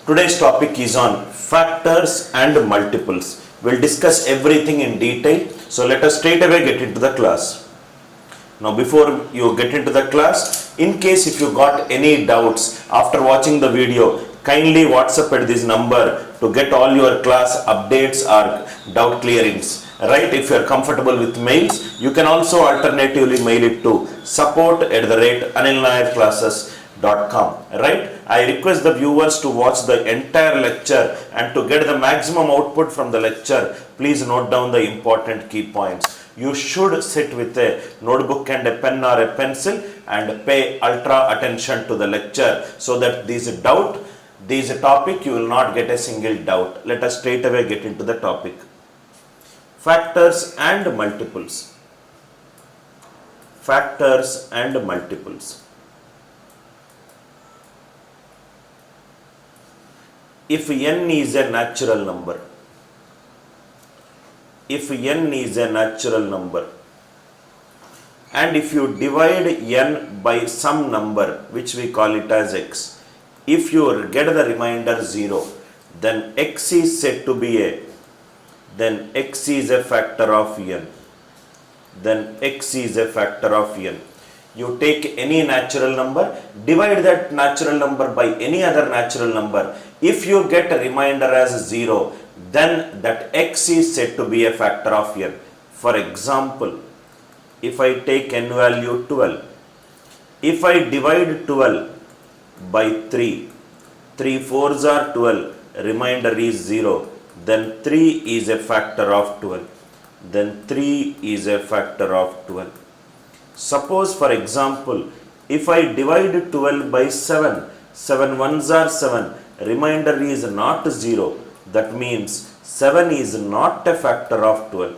Today's topic is on factors and multiples. We'll discuss everything in detail. So let us straight away get into the class. Now before you get into the class, in case if you got any doubts after watching the video, kindly WhatsApp at this number to get all your class updates or doubt clearings. Right, if you are comfortable with mails, you can also alternatively mail it to support@anilnairclasses.com. Right, I request the viewers to watch the entire lecture and to get the maximum output from the lecture, please note down the important key points. You should sit with a notebook and a pen or a pencil and pay ultra attention to the lecture so that this topic you will not get a single doubt. Let us straight away get into the topic. Factors and multiples. Factors and multiples. If n is a natural number, and if you divide n by some number which we call it as x, if you get the remainder 0, then x is said to be a factor of n. You take any natural number, divide that natural number by any other natural number. If you get a remainder as 0, then that x is said to be a factor of n. For example, if I take n value 12, if I divide 12 by 3, 3 fours are 12, remainder is 0, then 3 is a factor of 12. Suppose, for example, if I divide 12 by 7, 7 ones are 7, remainder is not 0. That means 7 is not a factor of 12.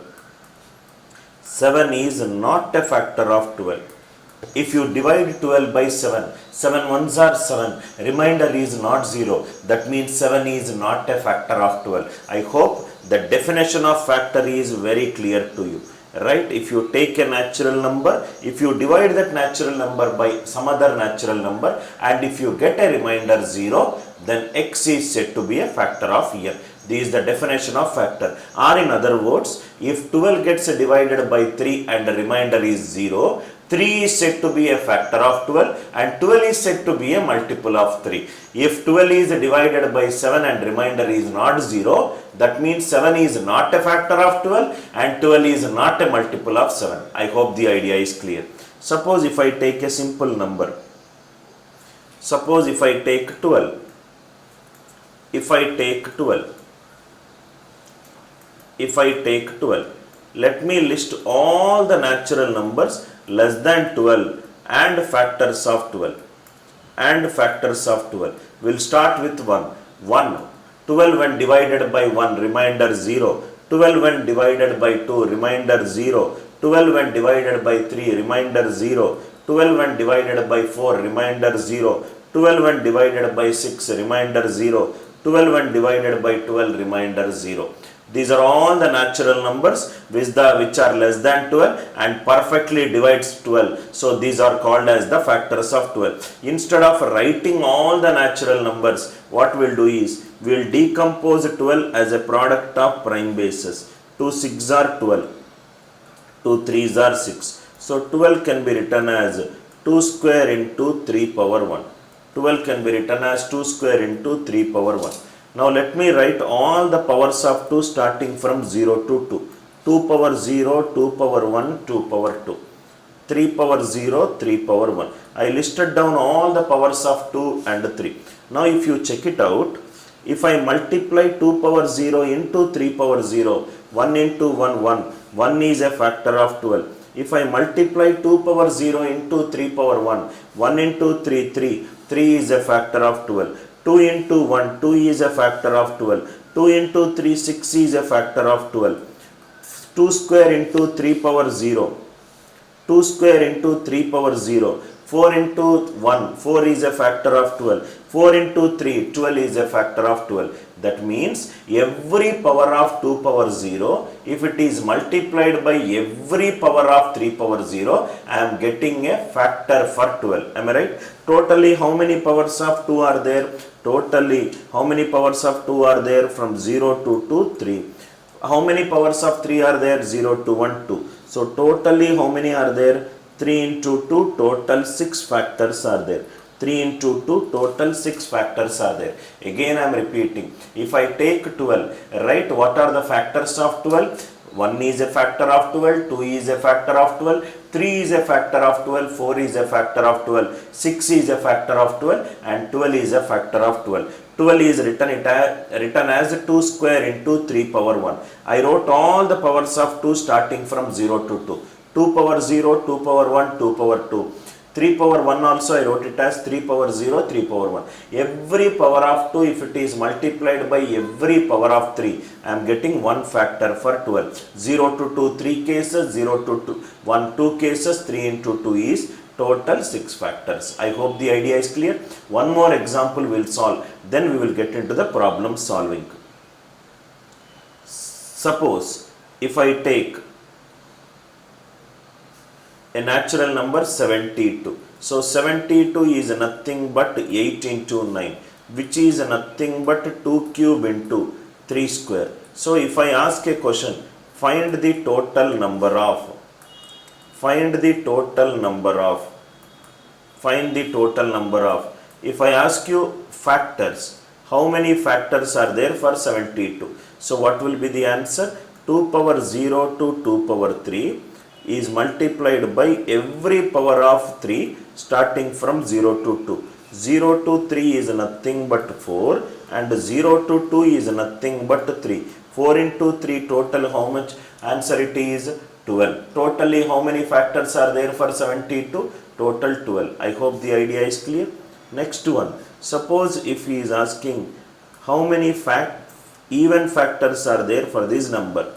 If you divide 12 by 7, 7 ones are 7, remainder is not 0. That means 7 is not a factor of 12. I hope the definition of factor is very clear to you. Right? If you take a natural number, if you divide that natural number by some other natural number, and if you get a remainder 0, then x is said to be a factor of n. This is the definition of factor. Or in other words, if 12 gets divided by 3 and the remainder is 0, 3 is said to be a factor of 12 and 12 is said to be a multiple of 3. If 12 is divided by 7 and remainder is not 0, that means 7 is not a factor of 12 and 12 is not a multiple of 7. I hope the idea is clear. Suppose if I take a simple number. Suppose if I take 12. Let me list all the natural numbers less than 12 and factors of 12. We'll start with 1. 12 when divided by 1, remainder 0. 12 when divided by 2, remainder 0. 12 when divided by 3, remainder 0. 12 when divided by 4, remainder 0. 12 when divided by 6, remainder 0. 12 when divided by 12, remainder 0. These are all the natural numbers which are less than 12 and perfectly divides 12. So these are called as the factors of 12. Instead of writing all the natural numbers, what we'll do is we'll decompose 12 as a product of prime bases. 2 6 are 12, 2 3s are 6. So 12 can be written as 2 square into 3 power 1. 12 can be written as 2 square into 3 power 1. Now let me write all the powers of 2 starting from 0 to 2. 2 power 0, 2 power 1, 2 power 2. 3 power 0, 3 power 1. I listed down all the powers of 2 and 3. Now if you check it out, if I multiply 2 power 0 into 3 power 0, 1 into 1, 1. 1 is a factor of 12. If I multiply 2 power 0 into 3 power 1, 1 into 3, 3. 3 is a factor of 12. 2 into 1, 2 is a factor of 12. 2 into 3, 6 is a factor of 12. 2 square into 3 power 0. 2 square into 3 power 0. 4 into 1, 4 is a factor of 12. 4 into 3, 12 is a factor of 12. That means every power of 2 power 0, if it is multiplied by every power of 3 power 0, I am getting a factor for 12. Am I right? Totally how many powers of 2 are there? Totally, how many powers of 2 are there? From 0 to 2, 3. How many powers of 3 are there? 0 to 1, 2. So totally how many are there? 3 into 2, total 6 factors are there. 3 into 2, total 6 factors are there. Again I am repeating. If I take 12, right, what are the factors of 12? 1 is a factor of 12, 2 is a factor of 12, 3 is a factor of 12, 4 is a factor of 12, 6 is a factor of 12, and 12 is a factor of 12. 12 is written as 2 square into 3 power 1. I wrote all the powers of 2 starting from 0 to 2. 2 power 0, 2 power 1, 2 power 2. 3 power 1 also I wrote it as 3 power 0, 3 power 1. Every power of 2, if it is multiplied by every power of 3, I am getting 1 factor for 12. 0 to 2, 3 cases, 0 to 2, 1, 2 cases, 3 into 2 is total 6 factors. I hope the idea is clear. One more example we will solve, then we will get into the problem solving. Suppose if I take a natural number 72. So 72 is nothing but 8 into 9, which is nothing but 2 cube into 3 square. So if I ask a question, find the total number of, if I ask you factors, how many factors are there for 72? So what will be the answer? 2 power 0 to 2 power 3 is multiplied by every power of 3 starting from 0 to 2. 0 to 3 is nothing but 4, and 0 to 2 is nothing but 3. 4 into 3 total how much? Answer it is 12. Totally how many factors are there for 72? Total 12. I hope the idea is clear. Next one. Suppose if he is asking how many even factors are there for this number.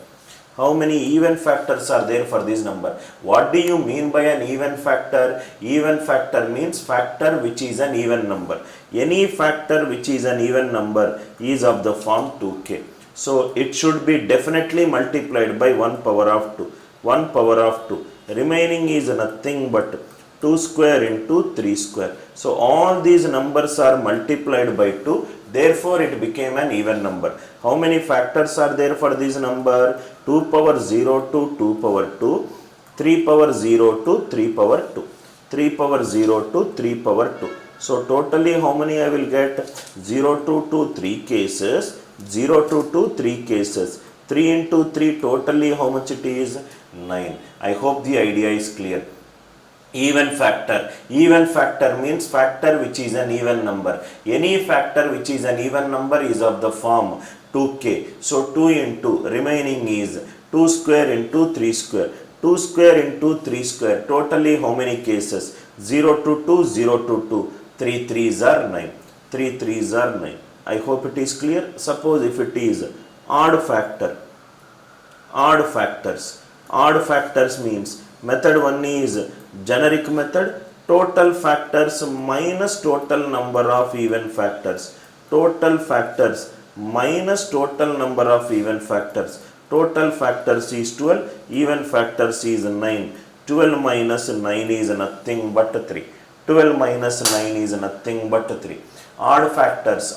How many even factors are there for this number? What do you mean by an even factor? Even factor means factor which is an even number. Any factor which is an even number is of the form 2k. So it should be definitely multiplied by 1 power of 2. 1 power of 2. Remaining is nothing but 2 square into 3 square. So all these numbers are multiplied by 2. Therefore it became an even number. How many factors are there for this number? 2 power 0 to 2 power 2, 3 power 0 to 3 power 2, 3 power 0 to 3 power 2. So totally how many I will get? 0 to 2, 3 cases, 0 to 2, 3 cases, 3 into 3 totally how much it is? 9. I hope the idea is clear. Even factor. Even factor means factor which is an even number. Any factor which is an even number is of the form 2k. So 2 into remaining is 2 square into 3 square. 2 square into 3 square. Totally how many cases? 0 to 2, 0 to 2. 3 3s are 9. 3 3s are 9. I hope it is clear. Suppose if it is odd factor. Odd factors. Odd factors means method 1 is generic method, total factors minus total number of even factors. Total factors minus total number of even factors. Total factors is 12, even factors is 9. 12 minus 9 is nothing but 3. 12 minus 9 is nothing but 3. Odd factors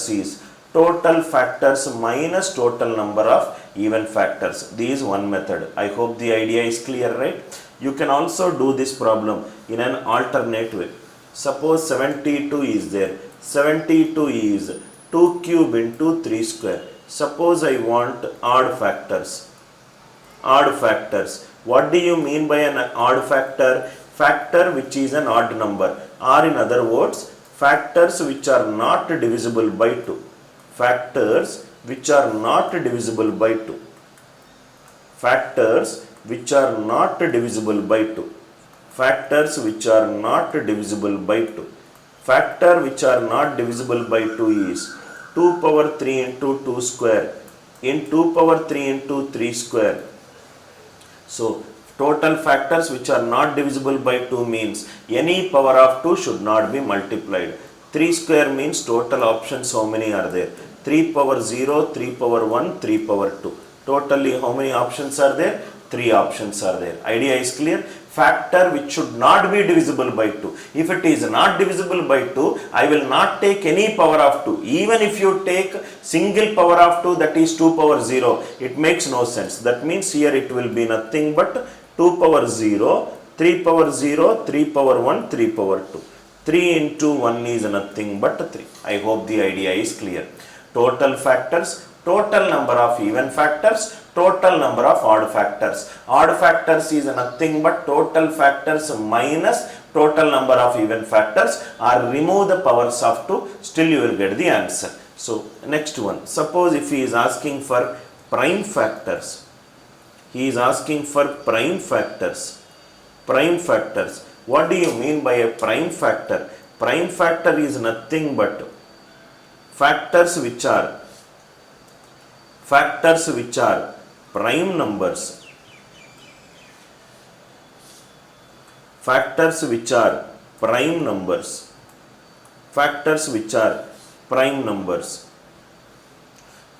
is total factors minus total number of even factors. This is one method. I hope the idea is clear, right? You can also do this problem in an alternate way. Suppose 72 is there. 72 is 2 cube into 3 square. Suppose I want odd factors. Odd factors. What do you mean by an odd factor? Factor which is an odd number, or in other words, factors which are not divisible by 2. Factors which are not divisible by 2. Factors which are not divisible by 2. Factors which are not divisible by 2. Factor which are not divisible by 2 is 2 power 3 into 2 square in 2 power 3 into 3 square. So total factors which are not divisible by 2 means any power of 2 should not be multiplied. 3 square means total options how many are there? 3 power 0, 3 power 1, 3 power 2. Totally how many options are there? 3 options are there. Idea is clear. factor which should not be divisible by 2. If it is not divisible by 2, I will not take any power of 2. Even if you take single power of 2, that is 2 power 0, it makes no sense. That means here it will be nothing but 2 power 0, 3 power 0, 3 power 1, 3 power 2. 3 into 1 is nothing but 3. I hope the idea is clear. Total factors, total number of even factors, total number of odd factors. Odd factors is nothing but total factors minus total number of even factors, or remove the powers of 2, still you will get the answer. So next one, suppose if he is asking for prime factors, he is asking for prime factors. Prime factors, what do you mean by a prime factor? Prime factor is nothing but factors which are prime numbers. Factors which are prime numbers. Factors which are prime numbers.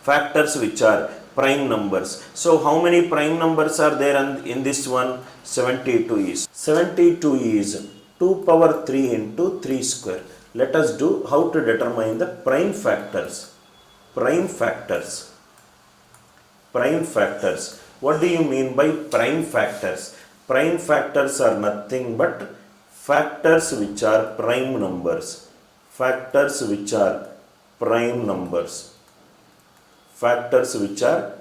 Factors which are prime numbers. So how many prime numbers are there in this one? 72 is. 72 is 2 power 3 into 3 square. Let us do how to determine the prime factors. Prime factors. Prime factors. What do you mean by prime factors? Prime factors are nothing but factors which are prime numbers. Factors which are prime numbers. Factors which are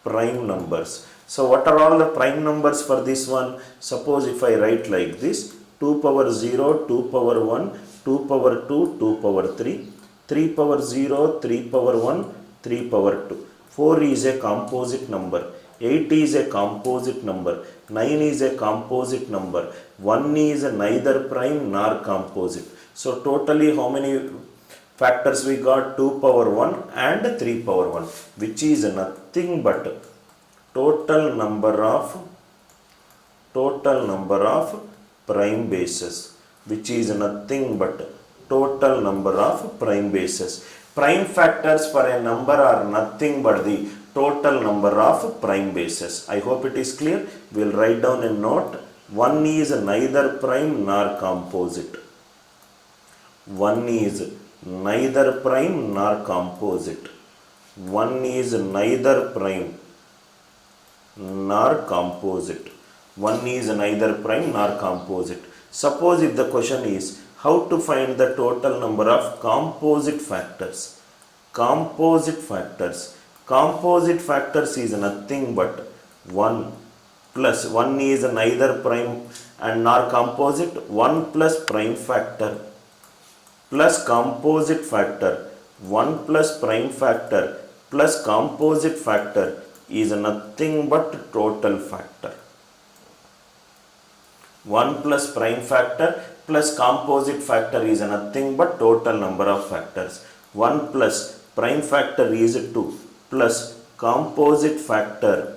prime numbers. So what are all the prime numbers for this one? Suppose if I write like this, 2 power 0, 2 power 1, 2 power 2, 2 power 3, 3 power 0, 3 power 1, 3 power 2. 4 is a composite number, 8 is a composite number, 9 is a composite number, 1 is neither prime nor composite. So totally how many factors we got? 2 power 1 and 3 power 1, which is nothing but total number of prime bases, which is nothing but total number of prime bases. Prime factors for a number are nothing but the total number of prime bases. I hope it is clear. We will write down a note. 1 is neither prime nor composite. 1 is neither prime nor composite. 1 is neither prime nor composite. 1 is neither prime nor composite. Suppose if the question is how to find the total number of composite factors. Composite factors. Composite factors is nothing but 1 plus 1 is neither prime and nor composite, 1 plus prime factor plus composite factor, 1 plus prime factor plus composite factor is nothing but total factor. 1 plus prime factor plus composite factor is nothing but total number of factors. 1 plus prime factor is 2 plus composite factor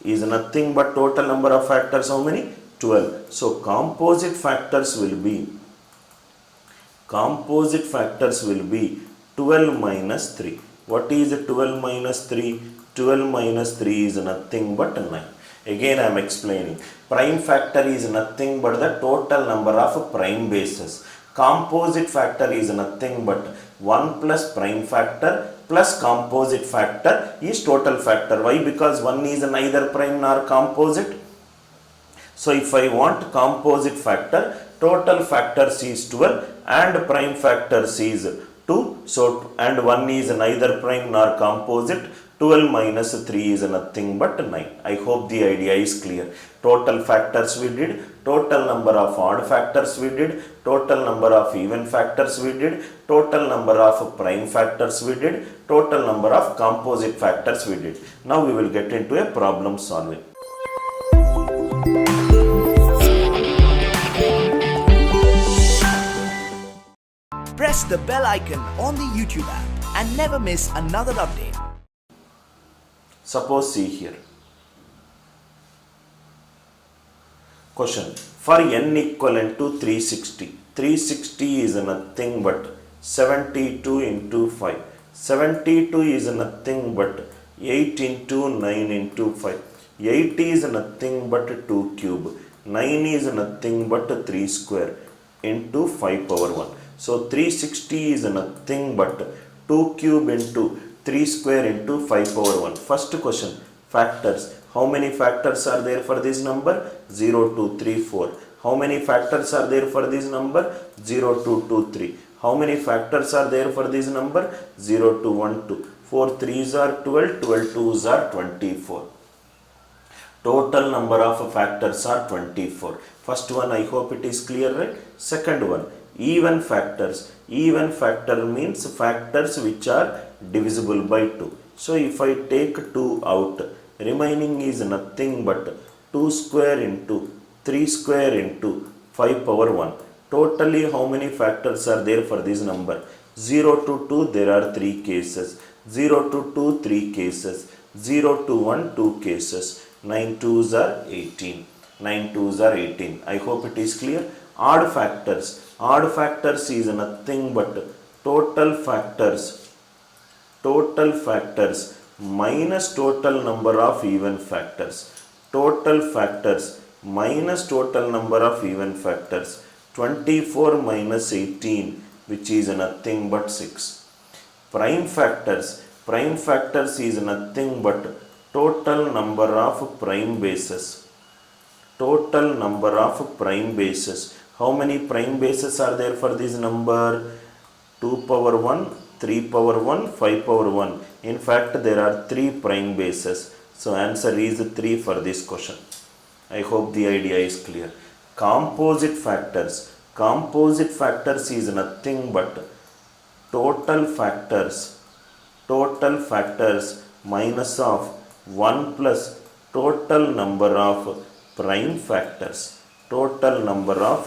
is nothing but total number of factors. How many? 12. So composite factors will be 12 minus 3. What is 12 minus 3? 12 minus 3 is nothing but 9. Again I am explaining. Prime factor is nothing but the total number of prime bases. Composite factor is nothing but 1 plus prime factor plus composite factor is total factor. Why? Because 1 is neither prime nor composite. So if I want composite factor, total factors is 12 and prime factors is 2. So and 1 is neither prime nor composite. 12 minus 3 is nothing but 9. I hope the idea is clear. Total factors we did, total number of odd factors we did, total number of even factors we did, total number of prime factors we did, total number of composite factors we did. Now we will get into a problem solving. Press the bell icon on the YouTube app and never miss another update. Suppose see here. Question. For n equivalent to 360. 360 is nothing but 72 into 5. 72 is nothing but 8 into 9 into 5. 8 is nothing but 2 cube. 9 is nothing but 3 square into 5 power 1. So 360 is nothing but 2 cube into 3 square into 5 power 1. First question, factors. How many factors are there for this number? 0, 2, 3, 4. How many factors are there for this number? 0, 2, 2, 3. How many factors are there for this number? 0, 2, 1, 2. 4 3s are 12, 12 2s are 24. Total number of factors are 24. First one, I hope it is clear, right? Second one, even factors. Even factor means factors which are divisible by 2. So if I take 2 out, remaining is nothing but 2 square into 3 square into 5 power 1. Totally how many factors are there for this number? 0 to 2 there are 3 cases. 0 to 2 3 cases. 0 to 1 2 cases. 9 2s are 18. 9 2s are 18. I hope it is clear. Odd factors. Odd factors is nothing but total factors. Total factors minus total number of even factors. Total factors minus total number of even factors. 24 minus 18, which is nothing but 6. Prime factors. Prime factors is nothing but total number of prime bases. Total number of prime bases. How many prime bases are there for this number? 2 power 1, 3 power 1, 5 power 1. In fact, there are 3 prime bases. So answer is 3 for this question. I hope the idea is clear. Composite factors. Composite factors is nothing but total factors. Total factors minus of 1 plus total number of prime factors. Total number of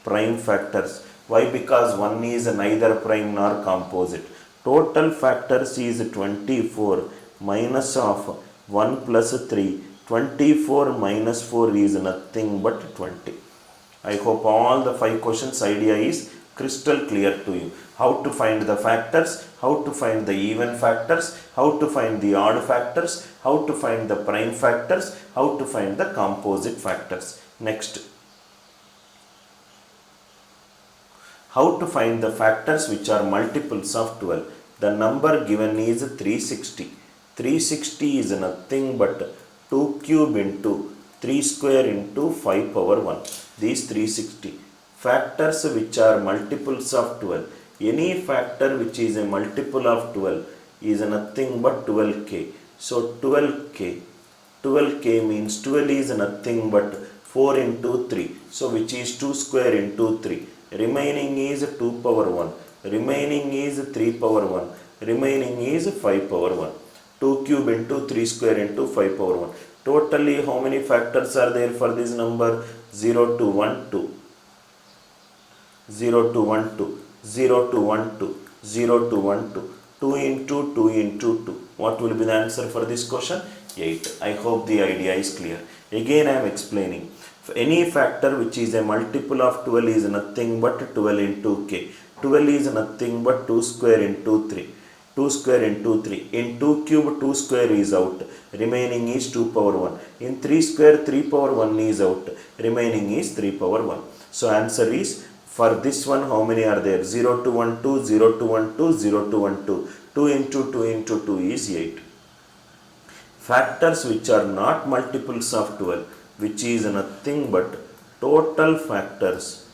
prime factors. Why? Because 1 is neither prime nor composite. Total factors is 24 minus of 1 plus 3. 24 minus 4 is nothing but 20. I hope all the 5 questions idea is crystal clear to you. How to find the factors, how to find the even factors, how to find the odd factors, how to find the prime factors, how to find the composite factors. Next, how to find the factors which are multiples of 12. The number given is 360. 360 is nothing but 2 cube into 3 square into 5 power 1. These 360. Factors which are multiples of 12. Any factor which is a multiple of 12 is nothing but 12k. So 12k. 12k means 12 is nothing but 4 into 3. So which is 2 square into 3. Remaining is 2 power 1. Remaining is 3 power 1. Remaining is 5 power 1. 2 cube into 3 square into 5 power 1. Totally how many factors are there for this number? 0 to 1 2. 0 to 1 2. 0 to 1 2. 0 to 1 2. 2 into 2 into 2. What will be the answer for this question? 8. I hope the idea is clear. Again I am explaining. Any factor which is a multiple of 12 is nothing but 12 into k. 12 is nothing but 2 square into 3. 2 square into 3. In 2 cube 2 square is out. Remaining is 2 power 1. In 3 square 3 power 1 is out. Remaining is 3 power 1. So answer is, for this one how many are there? 0 to 1 2, 0 to 1 2, 0 to 1 2. 2 into 2 into 2 is 8. Factors which are not multiples of 12, which is nothing but total factors.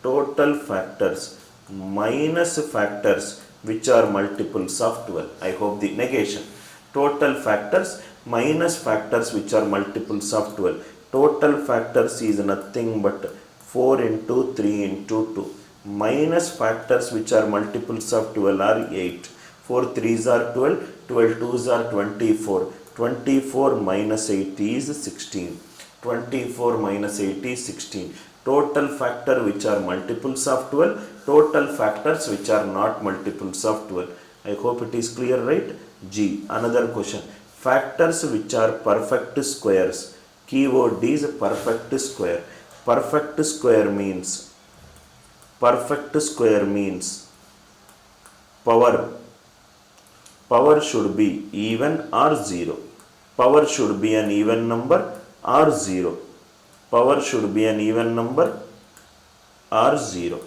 Total factors minus factors which are multiples of 12. I hope the negation. Total factors minus factors which are multiples of 12. Total factors is nothing but 4 into 3 into 2. Minus factors which are multiples of 12 are 8. 4 3s are 12. 12 2s are 24. 24 minus 8 is 16. 24 minus 8 is 16. Total factor which are multiples of 12. Total factors which are not multiples of 12. I hope it is clear, right? G. Another question. Factors which are perfect squares. Keyword is perfect square. Perfect square means power should be even or 0. Power should be an even number or 0. Power should be an even number or 0.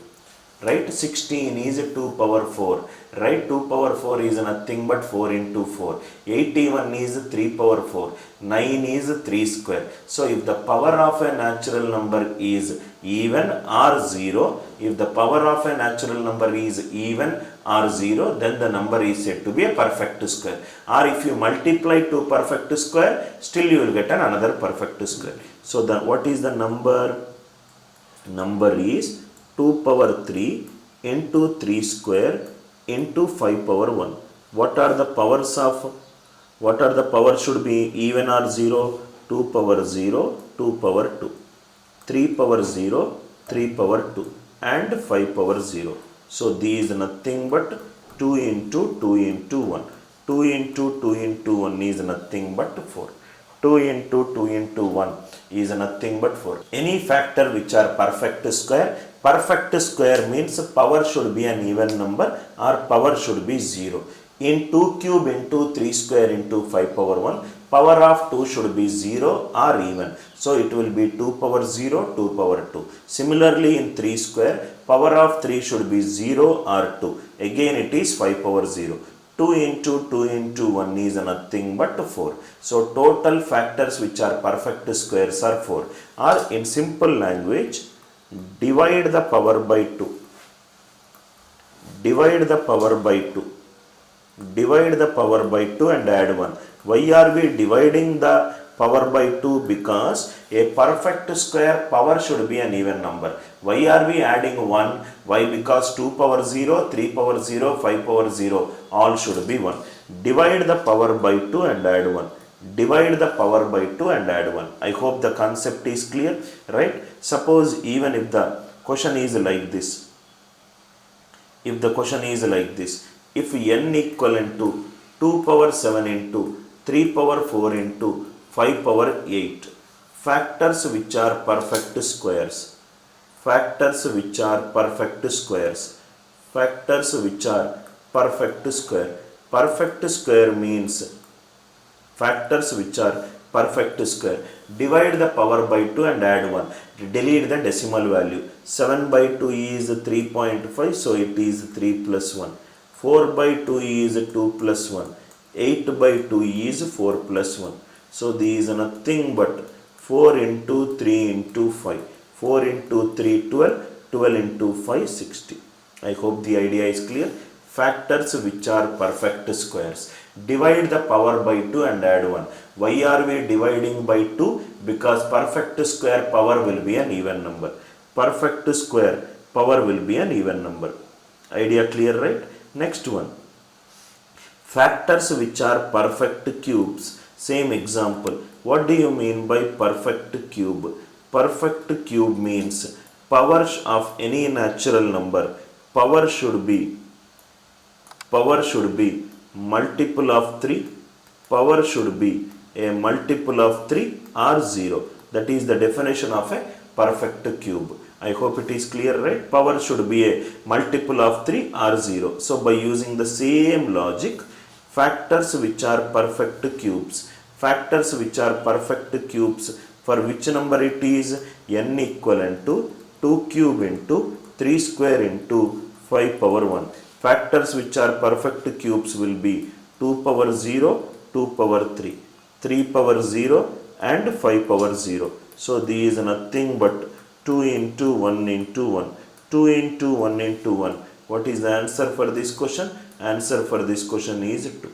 Right? 16 is 2 power 4. Right? 2 power 4 is nothing but 4 into 4. 81 is 3 power 4. 9 is 3 square. So if the power of a natural number is even or 0, if the power of a natural number is even or 0, then the number is said to be a perfect square. Or if you multiply two perfect square, still you will get another perfect square. So what is the number? Number is 2 power 3 into 3 square into 5 power 1. What are the powers should be even or 0? 2 power 0, 2 power 2. 3 power 0, 3 power 2 and 5 power 0. So these nothing but 2 into 2 into 1. 2 into 2 into 1 is nothing but 4. 2 into 2 into 1 is nothing but 4. Any factor which are perfect square means power should be an even number or power should be 0. In 2 cube into 3 square into 5 power 1, power of 2 should be 0 or even. So it will be 2 power 0, 2 power 2. Similarly in 3 square, power of 3 should be 0 or 2. Again it is 5 power 0. 2 into 2 into 1 is nothing but 4. So total factors which are perfect squares are 4. Or in simple language, divide the power by 2. Divide the power by 2. Divide the power by 2 and add 1. Why are we dividing the power by 2? Because a perfect square power should be an even number. Why are we adding 1? Why? Because 2 power 0, 3 power 0, 5 power 0 all should be 1. Divide the power by 2 and add 1. Divide the power by 2 and add 1. I hope the concept is clear, right? Suppose even if the question is like this. If the question is like this. If n equivalent to 2 power 7 into 3 power 4 into 5 power 8. Factors which are perfect squares. Factors which are perfect squares. Factors which are perfect square. Perfect square means factors which are perfect square. Divide the power by 2 and add 1. Delete the decimal value. 7 by 2 is 3.5, so it is 3 plus 1. 4 by 2 is 2 plus 1. 8 by 2 is 4 plus 1. So these are nothing but 4 into 3 into 5. 4 into 3, 12. 12 into 5, 60. I hope the idea is clear. Factors which are perfect squares. Divide the power by 2 and add 1. Why are we dividing by 2? Because perfect square power will be an even number. Perfect square power will be an even number. Idea clear, right? Next one. Factors which are perfect cubes. Same example. What do you mean by perfect cube? Perfect cube means power of any natural number. Power should be multiple of 3. Power should be a multiple of 3 or 0. That is the definition of a perfect cube. I hope it is clear, right? Power should be a multiple of 3 or 0. So by using the same logic, factors which are perfect cubes. Factors which are perfect cubes, for which number it is? N equivalent to 2 cube into 3 square into 5 power 1. Factors which are perfect cubes will be 2 power 0, 2 power 3, 3 power 0 and 5 power 0. So these are nothing but 2 into 1 into 1. 2 into 1 into 1. What is the answer for this question? Answer for this question is 2.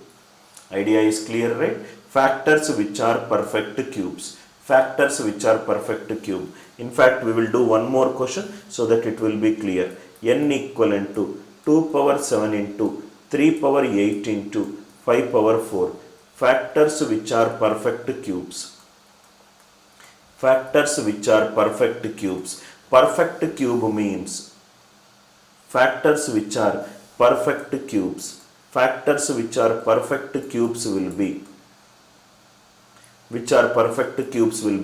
Idea is clear, right? Factors which are perfect cubes. Factors which are perfect cube. In fact, we will do one more question so that it will be clear. N equivalent to 2 power 7 into 3 power 8 into 5 power 4. Factors which are perfect cubes. Factors which are perfect cubes. Perfect cube means factors which are perfect cubes. Factors which are perfect cubes will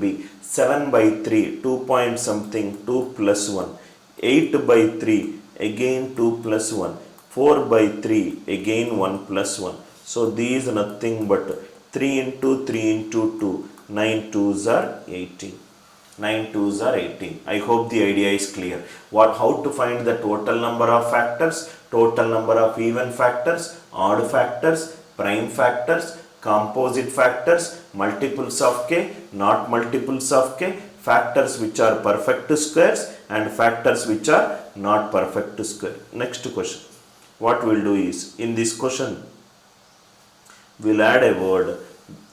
be 7 by 3, 2 point something, 2 plus 1. 8 by 3, again 2 plus 1. 4 by 3, again 1 plus 1. So these are nothing but 3 into 3 into 2. 9 2s are 18. 9 twos are 18. I hope the idea is clear. How to find the total number of factors, total number of even factors, odd factors, prime factors, composite factors, multiples of k, not multiples of k, factors which are perfect squares and factors which are not perfect square. Next question. What we'll do is, in this question, we'll add a word,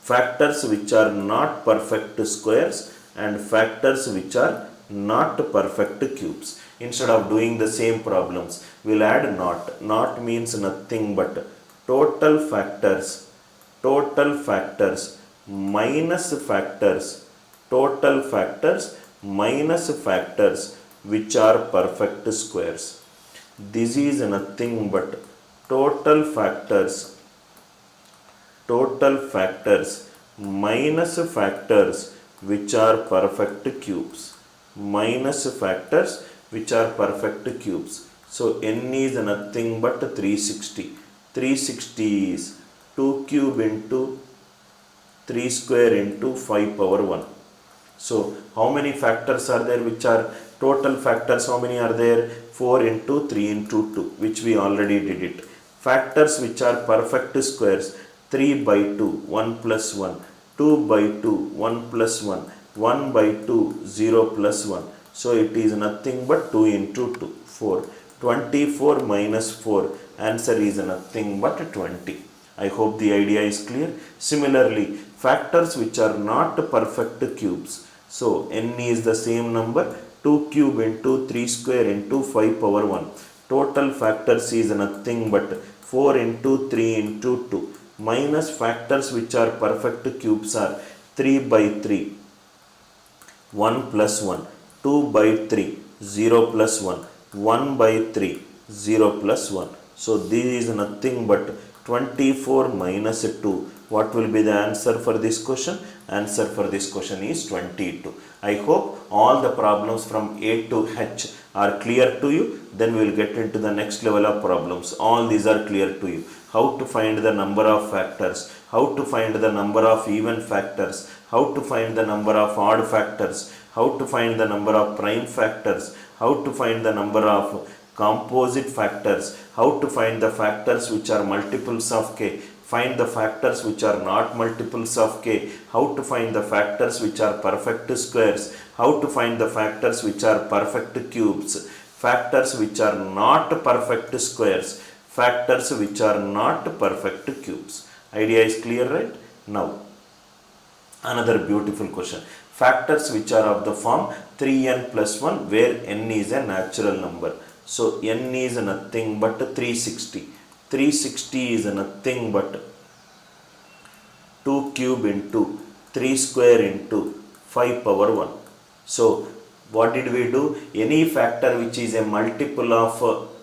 factors which are not perfect squares and factors which are not perfect cubes. Instead of doing the same problems, we'll add not. Not means nothing but total factors minus factors, total factors minus factors which are perfect squares. This is nothing but total factors minus factors which are perfect cubes, minus factors which are perfect cubes. So n is nothing but 360. 360 is 2 cube into 3 square into 5 power 1. So how many factors are there which are total factors? How many are there? 4 into 3 into 2, which we already did it. Factors which are perfect squares, 3 by 2, 1 plus 1, 2 by 2, 1 plus 1, 1 by 2, 0 plus 1. So it is nothing but 2 into 2, 4. 24 minus 4, answer is nothing but 20. I hope the idea is clear. Similarly, factors which are not perfect cubes. So n is the same number, 2 cube into 3 square into 5 power 1. Total factors is nothing but 4 into 3 into 2 minus factors which are perfect cubes are 3 by 3, 1 plus 1, 2 by 3, 0 plus 1, 1 by 3, 0 plus 1. So this is nothing but 24 minus 2. What will be the answer for this question? Answer for this question is 22. I hope all the problems from A to H are clear to you. Then we will get into the next level of problems. All these are clear to you. How to find the number of factors, how to find the number of even factors, how to find the number of odd factors, how to find the number of prime factors, how to find the number of composite factors, how to find the factors which are multiples of k, find the factors which are not multiples of k, how to find the factors which are perfect squares, how to find the factors which are perfect cubes, factors which are not perfect squares, factors which are not perfect cubes. Idea is clear, right? Now, another beautiful question. Factors which are of the form 3n plus 1 where n is a natural number. So n is nothing but 360. 360 is nothing but 2 cube into 3 square into 5 power 1. So what did we do? Any factor which is a multiple of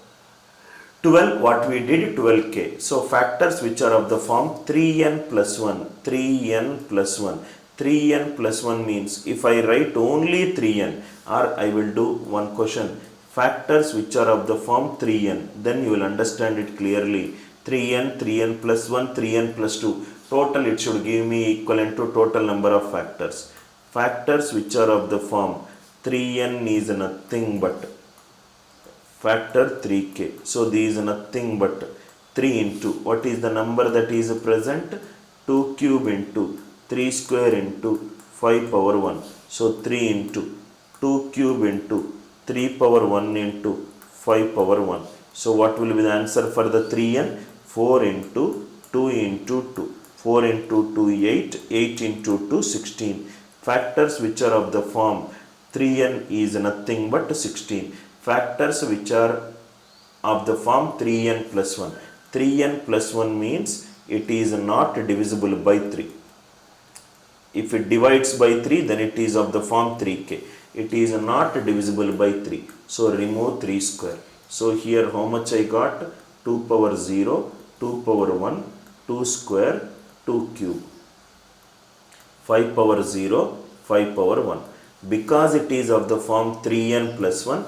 12, what we did? 12k. So factors which are of the form 3n plus 1, 3n plus 1. 3n plus 1 means if I write only 3n, or I will do one question, factors which are of the form 3n, then you will understand it clearly. 3n, 3n plus 1, 3n plus 2. Total it should give me equivalent to total number of factors. Factors which are of the form 3n is nothing but factor 3k. So this is nothing but 3 into, what is the number that is present? 2 cube into 3 square into 5 power 1. So 3 into 2 cube into 3 power 1 into 5 power 1. So what will be the answer for the 3n? 4 into 2 into 2. 4 into 2 8. 8 into 2 16. Factors which are of the form 3n is nothing but 16. Factors which are of the form 3n plus 1. 3n plus 1 means it is not divisible by 3. If it divides by 3, then it is of the form 3k. It is not divisible by 3. So remove 3 square. So here how much I got? 2 power 0, 2 power 1, 2 square, 2 cube. 5 power 0, 5 power 1. Because it is of the form 3n plus 1,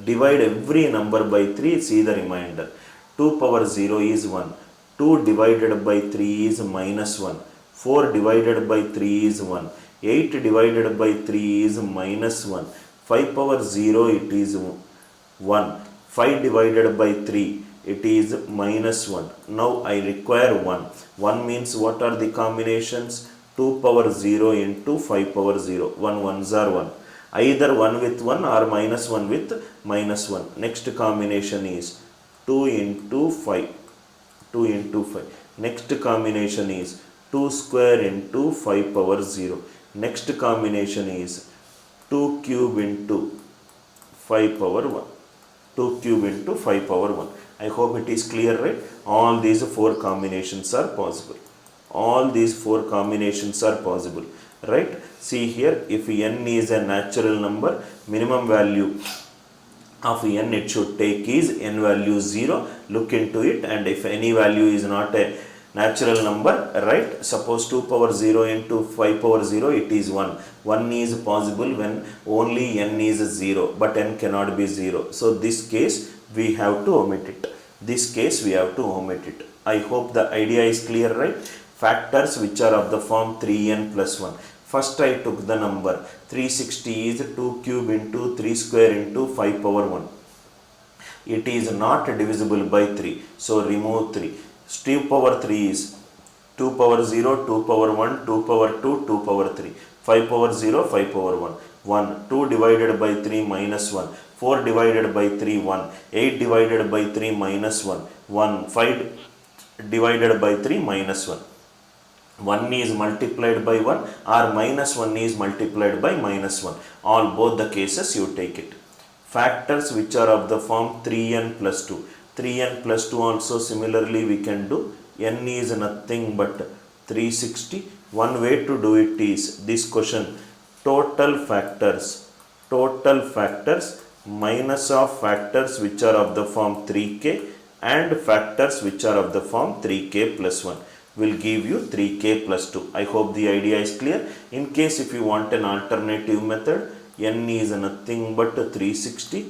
divide every number by 3, see the remainder. 2 power 0 is 1. 2 divided by 3 is minus 1. 4 divided by 3 is 1. 8 divided by 3 is minus 1. 5 power 0 it is 1. 5 divided by 3 it is minus 1. Now I require 1. 1 means what are the combinations? 2 power 0 into 5 power 0. 1 ones are 1. Either 1 with 1 or minus 1 with minus 1. Next combination is 2 into 5. 2 into 5. Next combination is 2 square into 5 power 0. Next combination is 2 cube into 5 power 1. 2 cube into 5 power 1. I hope it is clear, right? All these 4 combinations are possible. All these 4 combinations are possible, right? See here, if n is a natural number, minimum value of n it should take is n value 0. Look into it, and if any value is not a natural number, right? Suppose 2 power 0 into 5 power 0, it is 1. 1 is possible when only n is 0, but n cannot be 0. So this case we have to omit it. This case we have to omit it. I hope the idea is clear, right? Factors which are of the form 3n plus 1. First I took the number 360 is 2 cube into 3 square into 5 power 1. It is not divisible by 3. So remove 3. 2 power 3 is 2 power 0, 2 power 1, 2 power 2, 2 power 3. 5 power 0, 5 power 1. 1. 2 divided by 3 minus 1. 4 divided by 3 1. 8 divided by 3 minus 1. 1. 5 divided by 3 minus 1. 1 is multiplied by 1 or minus 1 is multiplied by minus 1. All both the cases you take it. Factors which are of the form 3n plus 2. 3n plus 2 also similarly we can do. N is nothing but 360. One way to do it is this question. Total factors minus of factors which are of the form 3k and factors which are of the form 3k plus 1 will give you 3k plus 2. I hope the idea is clear. In case if you want an alternative method, n is nothing but 360.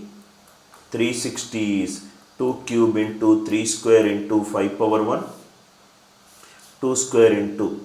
360 is 2 cube into 3 square into 5 power 1. 2 square into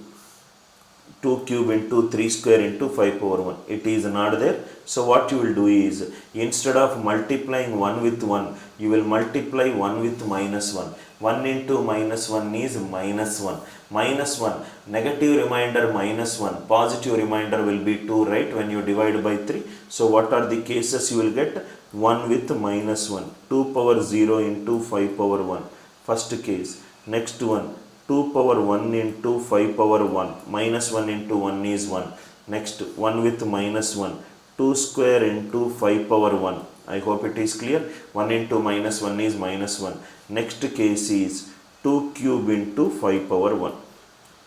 2 cube into 3 square into 5 power 1. It is not there. So what you will do is, instead of multiplying 1 with 1, you will multiply 1 with minus 1. 1 into minus 1 is minus 1. Minus 1. Negative remainder minus 1. Positive remainder will be 2, right? When you divide by 3. So what are the cases you will get? 1 with minus 1. 2 power 0 into 5 power 1. First case. Next one. 2 power 1 into 5 power 1. Minus 1 into 1 is 1. Next 1 with minus 1. 2 square into 5 power 1. I hope it is clear. 1 into minus 1 is minus 1. Next case is 2 cube into 5 power 1.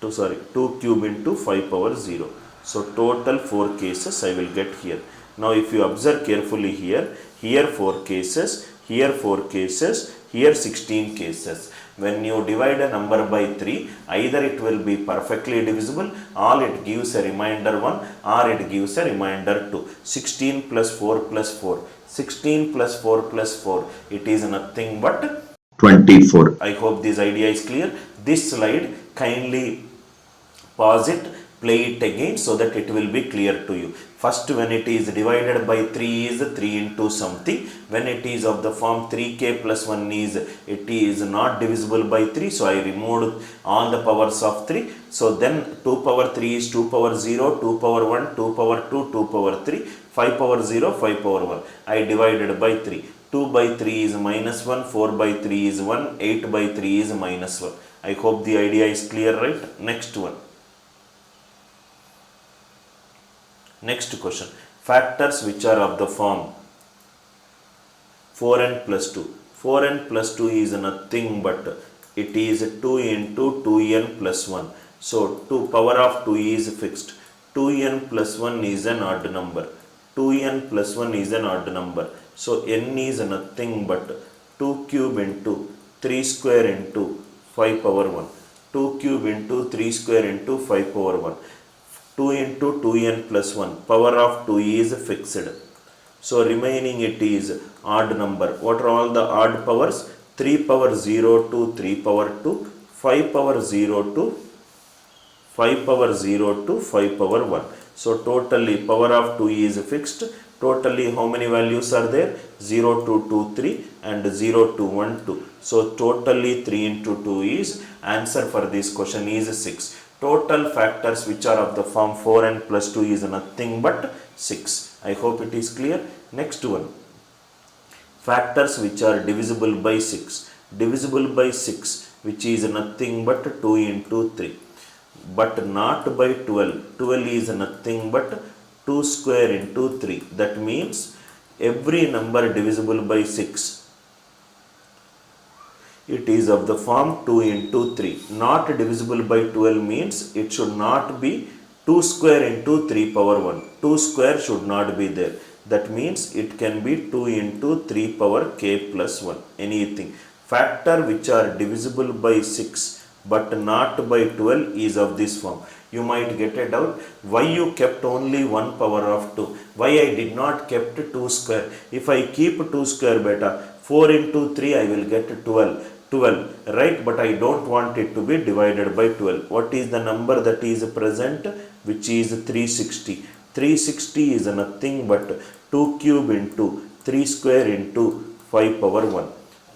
2 cube into 5 power 0. So total 4 cases I will get here. Now if you observe carefully here 4 cases, here 4 cases, here 16 cases. When you divide a number by 3, either it will be perfectly divisible or it gives a remainder 1 or it gives a remainder 2. 16 plus 4 plus 4. 16 plus 4 plus 4. It is nothing but 24. I hope this idea is clear. This slide, kindly pause it, play it again so that it will be clear to you. First, when it is divided by 3 is 3 into something. When it is of the form 3k plus 1 is, it is not divisible by 3. So I removed all the powers of 3. So then 2 power 3 is 2 power 0, 2 power 1, 2 power 2, 2 power 3, 5 power 0, 5 power 1. I divided by 3. 2 by 3 is minus 1, 4 by 3 is 1, 8 by 3 is minus 1. I hope the idea is clear, right? Next one. Next question. Factors which are of the form 4n plus 2. 4n plus 2 is nothing but it is 2 into 2n plus 1. So 2 power of 2 is fixed. 2n plus 1 is an odd number. 2n plus 1 is an odd number. So n is nothing but 2 cube into 3 square into 5 power 1. 2 cube into 3 square into 5 power 1. 2 into 2n plus 1. Power of 2 is fixed. So remaining it is odd number. What are all the odd powers? 3 power 0 to 3 power 2. 5 power 0 to 5 power 0 to 5 power 1. So totally power of 2 is fixed. Totally how many values are there? 0 to 2, 3 and 0 to 1, 2. So totally 3 into 2 is answer for this question is 6. Total factors which are of the form 4n plus 2 is nothing but 6. I hope it is clear. Next one. Factors which are divisible by 6. Divisible by 6 which is nothing but 2 into 3. But not by 12. 12 is nothing but 2 square into 3. That means every number divisible by 6, it is of the form 2 into 3. Not divisible by 12 means it should not be 2 square into 3 power 1. 2 square should not be there. That means it can be 2 into 3 power k plus 1. Anything. Factor which are divisible by 6 but not by 12 is of this form. You might get a doubt, why you kept only 1 power of 2? Why I did not kept 2 square? If I keep 2 square beta, 4 into 3 I will get 12. 12, right? But I don't want it to be divided by 12. What is the number that is present? Which is 360. 360 is nothing but 2 cube into 3 square into 5 power 1.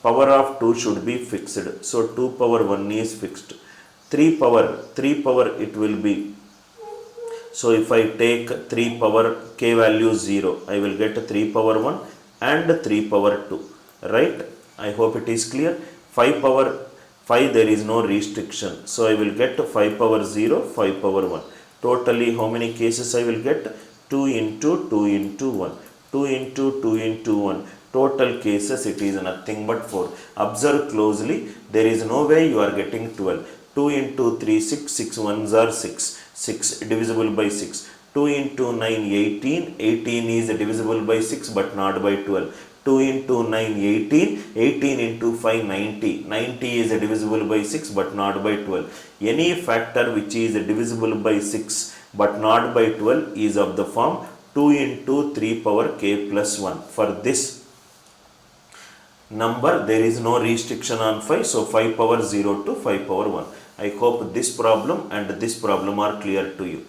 Power of 2 should be fixed. So 2 power 1 is fixed. 3 power it will be. So if I take 3 power k value 0, I will get 3 power 1 and 3 power 2. Right? I hope it is clear. 5 power 5 there is no restriction. So I will get 5 power 0, 5 power 1. Totally how many cases I will get? 2 into 2 into 1. 2 into 2 into 1. Total cases it is nothing but 4. Observe closely. There is no way you are getting 12. 2 into 3, 6. 6 ones are 6. 6 divisible by 6. 2 into 9, 18. 18 is divisible by 6 but not by 12. 2 into 9, 18. 18 into 5, 90. 90 is divisible by 6 but not by 12. Any factor which is divisible by 6 but not by 12 is of the form 2 into 3 power k plus 1. For this number there is no restriction on 5. So 5 power 0 to 5 power 1. I hope this problem and this problem are clear to you.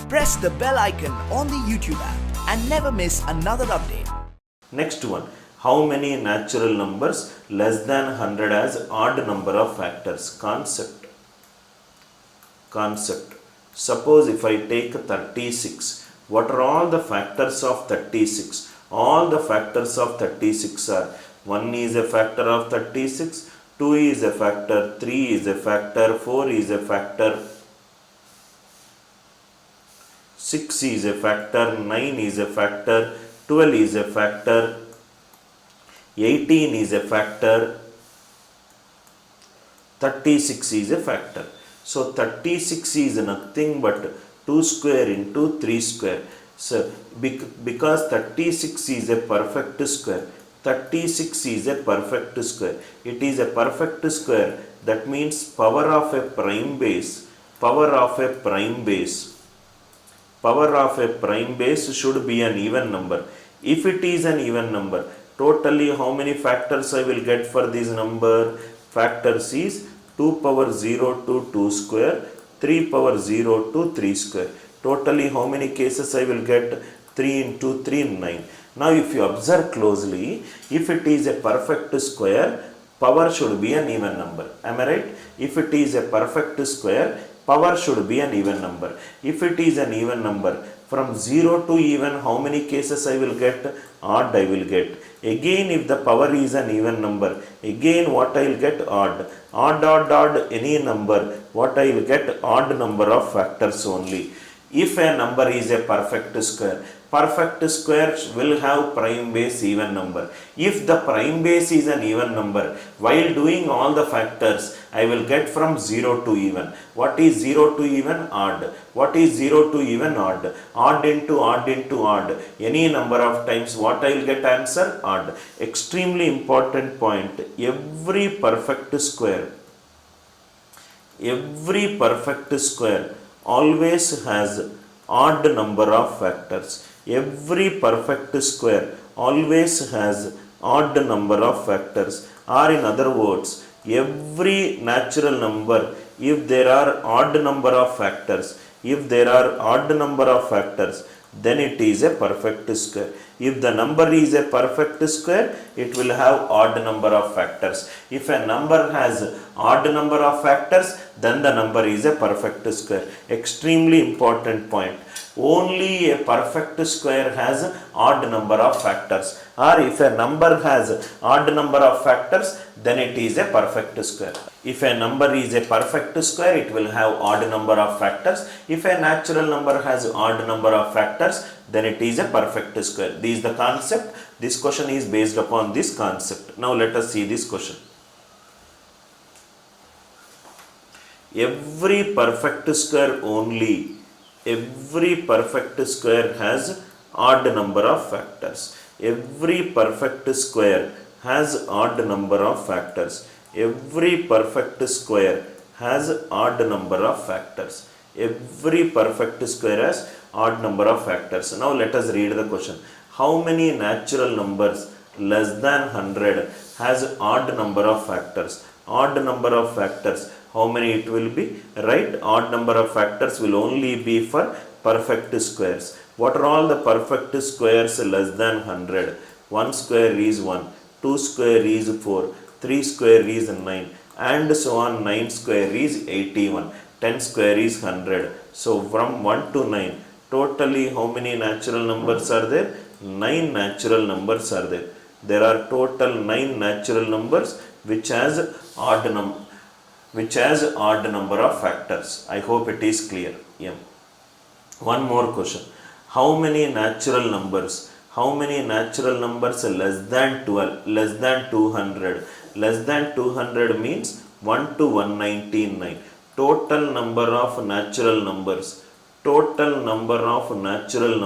Press the bell icon on the YouTube app and never miss another update. Next one. How many natural numbers less than 100 as odd number of factors? Concept. Suppose if I take 36, what are all the factors of 36? All the factors of 36 are 1 is a factor of 36, 2 is a factor, 3 is a factor, 4 is a factor, 6 is a factor, 9 is a factor, 12 is a factor, 18 is a factor, 36 is a factor. So 36 is nothing but 2 square into 3 square. So because 36 is a perfect square, 36 is a perfect square. It is a perfect square. That means power of a prime base should be an even number. If it is an even number, totally how many factors I will get for this number? Factors is 2 power 0 to 2 square, 3 power 0 to 3 square. Totally how many cases I will get? 3 into 3, 9. Now if you observe closely, if it is a perfect square, power should be an even number. Am I right? If it is a perfect square, power should be an even number. If it is an even number, from 0 to even how many cases I will get? Odd I will get. Again if the power is an even number, again what I will get? Odd. Odd, any number, what I will get? Odd number of factors only. If a number is a perfect square will have prime base even number. If the prime base is an even number, while doing all the factors, I will get from 0 to even. What is 0 to even? Odd. What is 0 to even? Odd. Odd into odd into odd. Any number of times, what I will get? Answer? Odd. Extremely important point. Every perfect square always has odd number of factors. Every perfect square always has odd number of factors, or in other words, every natural number, if there are odd number of factors, then it is a perfect square. If the number is a perfect square, it will have odd number of factors. If a number has odd number of factors, then the number is a perfect square. Extremely important point. Only a perfect square has odd number of factors, or if a number has odd number of factors, then it is a perfect square. If a number is a perfect square, it will have odd number of factors. If a natural number has odd number of factors, then it is a perfect square. This is the concept. This question is based upon this concept. Now let us see this question. Every perfect square has odd number of factors. Every perfect square has odd number of factors. Every perfect square has odd number of factors. Every perfect square has odd number of factors. Now let us read the question. How many natural numbers less than 100 has odd number of factors? Odd number of factors. How many it will be? Right? Odd number of factors will only be for perfect squares. What are all the perfect squares less than 100? 1 square is 1, 2 square is 4, 3 square is 9, and so on. 9 square is 81, 10 square is 100. So from 1 to 9, totally how many natural numbers are there? 9 natural numbers are there. There are total 9 natural numbers which has odd number of factors. I hope it is clear. Yeah. One more question. How many natural numbers less than 12, less than 200? Less than 200 means 1 to 199. Total number of natural numbers. Total number of natural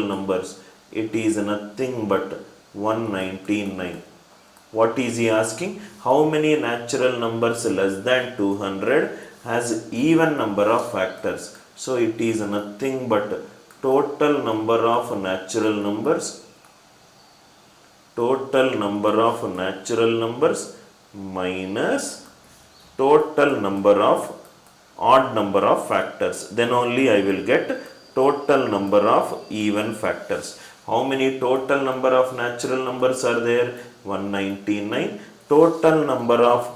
numbers. It is nothing but 199. What is he asking? How many natural numbers less than 200 has even number of factors? So it is nothing but total number of natural numbers. Total number of natural numbers minus total number of odd number of factors. Then only I will get total number of even factors. How many total number of natural numbers are there? 199. Total number of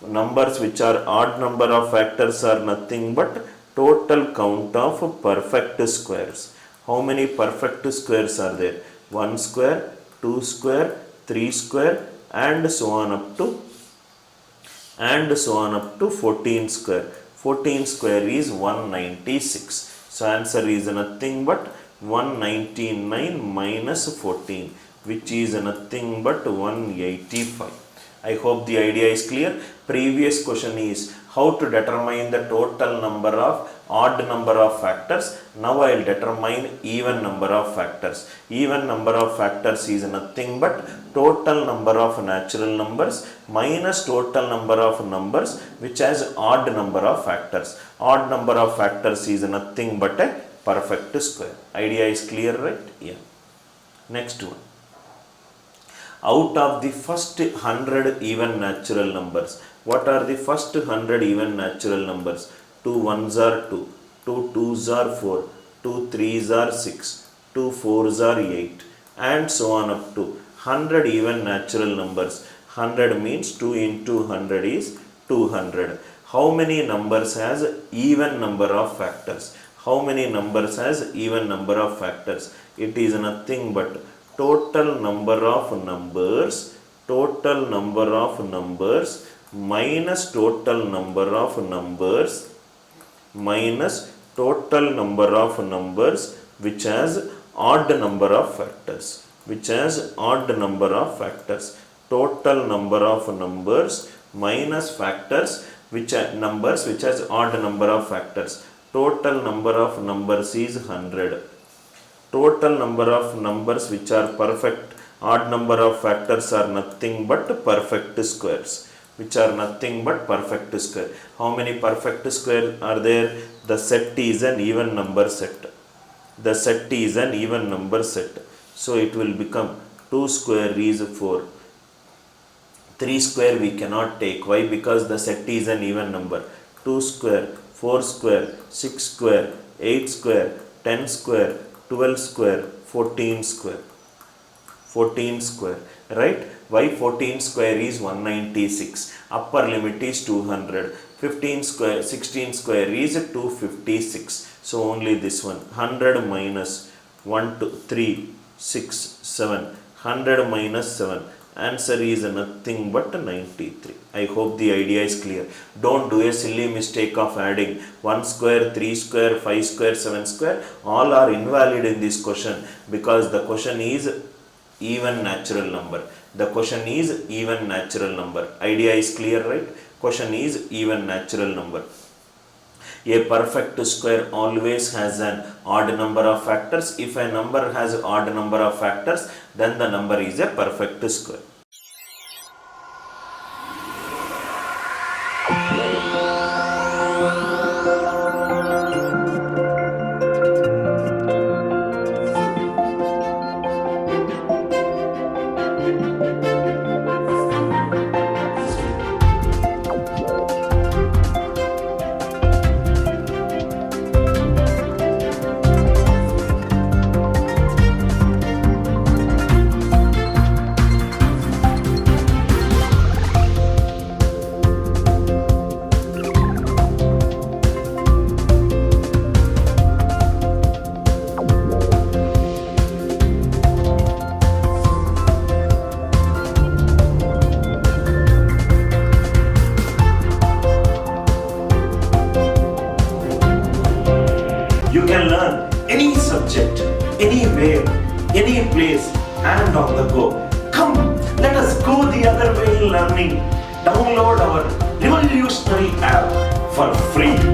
numbers which are odd number of factors are nothing but total count of perfect squares. How many perfect squares are there? 1 square, 2 square, 3 square, and so on up to 14 square. 14 square is 196. So answer is nothing but 199 minus 14, which is nothing but 185. I hope the idea is clear. Previous question is how to determine the total number of odd number of factors. Now I will determine even number of factors. Even number of factors is nothing but total number of natural numbers minus total number of numbers which has odd number of factors. Odd number of factors is nothing but a perfect square. Idea is clear, right? Yeah. Next one. Out of the first 100 even natural numbers, what are the first 100 even natural numbers? 2 ones are 2, 2 twos are 4, 2 threes are 6, 2 fours are 8, and so on up to 100 even natural numbers. 100 means 2 into 100 is 200. How many numbers has even number of factors? How many numbers has even number of factors? It is nothing but total number of numbers minus total number of numbers minus total number of numbers which has odd number of factors. Total number of numbers minus factors which are numbers which has odd number of factors. Total number of numbers is 100. Total number of numbers which are perfect odd number of factors are nothing but perfect squares. How many perfect square are there? The set is an even number set. So it will become 2 square is 4. 3 square we cannot take. Why? Because the set is an even number. 2 square, 4 square, 6 square, 8 square, 10 square, 12 square, 14 square. 14 square, right? Why 14 square is 196. Upper limit is 200. 15 square, 16 square is 256. So only this one. 100 minus 1, 2, 3, 6, 7. 100 minus 7. Answer is nothing but 93. I hope the idea is clear. Don't do a silly mistake of adding 1 square, 3 square, 5 square, 7 square. All are invalid in this question because the question is even natural number. The question is even natural number. Idea is clear, right? Question is even natural number. A perfect square always has an odd number of factors. If a number has odd number of factors, then the number is a perfect square. You can learn any subject, anywhere, any place and on the go. Come, let us go the other way in learning. Download our revolutionary app for free.